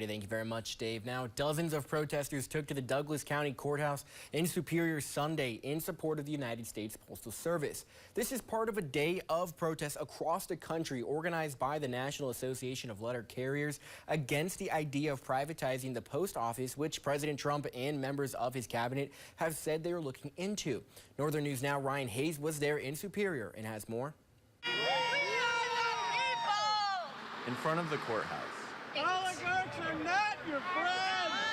Thank you very much, Dave. Now, dozens of protesters took to the Douglas County Courthouse in Superior Sunday in support of the United States Postal Service. This is part of a day of protests across the country organized by the National Association of Letter Carriers against the idea of privatizing the post office, which President Trump and members of his cabinet have said they are looking into. Northern News Now, Ryan Hayes was there in Superior and has more. In front of the courthouse, oligarchs are not your friends.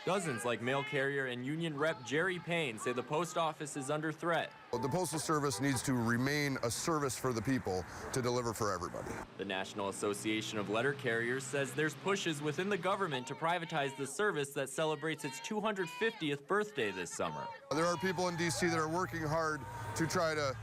Dozens like mail carrier and union rep Jerry Payne say the post office is under threat. The Postal Service needs to remain a service for the people to deliver for everybody. The National Association of Letter Carriers says there's pushes within the government to privatize the service that celebrates its 250th birthday this summer. There are people in D.C. that are working hard to try to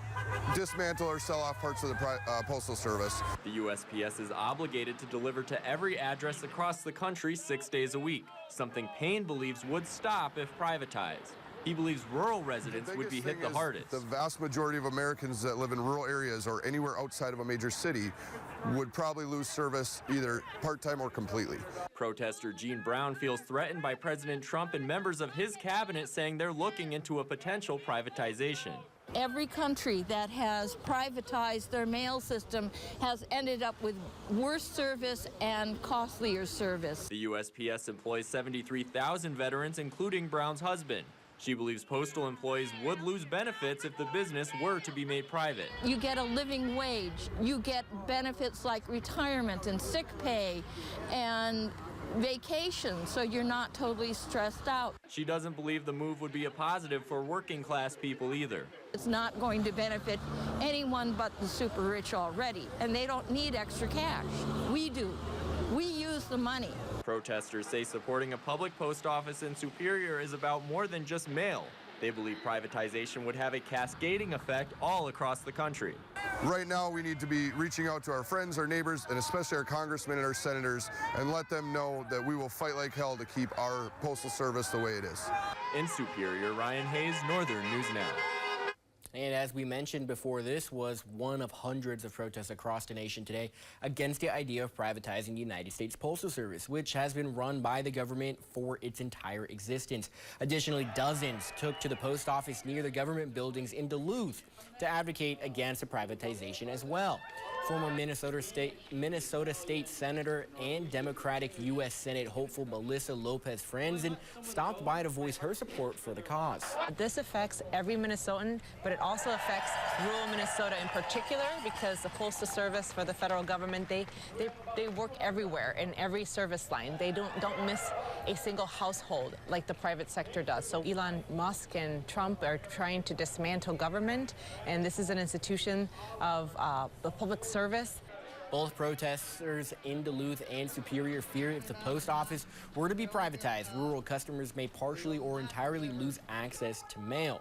dismantle or sell off parts of the Postal Service. The USPS is obligated to deliver to every address across the country 6 days a week, something Payne believes would stop if privatized. He believes rural residents would be hit the hardest. The vast majority of Americans that live in rural areas or anywhere outside of a major city would probably lose service either part-time or completely. Protester Gene Brown feels threatened by President Trump and members of his cabinet saying they're looking into a potential privatization. Every country that has privatized their mail system has ended up with worse service and costlier service. The USPS employs 73,000 veterans, including Brown's husband. She believes postal employees would lose benefits if the business were to be made private. You get a living wage. You get benefits like retirement and sick pay and vacation, so you're not totally stressed out. She doesn't believe the move would be a positive for working class people either. It's not going to benefit anyone but the super rich already, and they don't need extra cash. We do. We use the money. Protesters say supporting a public post office in Superior is about more than just mail. They believe privatization would have a cascading effect all across the country. Right now, we need to be reaching out to our friends, our neighbors, and especially our congressmen and our senators, and let them know that we will fight like hell to keep our postal service the way it is. In Superior, Ryan Hayes, Northern News Now. And as we mentioned before, this was one of hundreds of protests across the nation today against the idea of privatizing the United States Postal Service, which has been run by the government for its entire existence. Additionally, dozens took to the post office near the government buildings in Duluth to advocate against the privatization as well. Former Minnesota State Senator and Democratic U.S. Senate hopeful Melissa Lopez Franzen stopped by to voice her support for the cause. This affects every Minnesotan, but it also affects rural Minnesota in particular, because the Postal Service for the federal government, they work everywhere in every service line. They don't miss a single household like the private sector does. So Elon Musk and Trump are trying to dismantle government, and this is an institution of the public service. Both protesters in Duluth and Superior fear if the post office were to be privatized, rural customers may partially or entirely lose access to mail.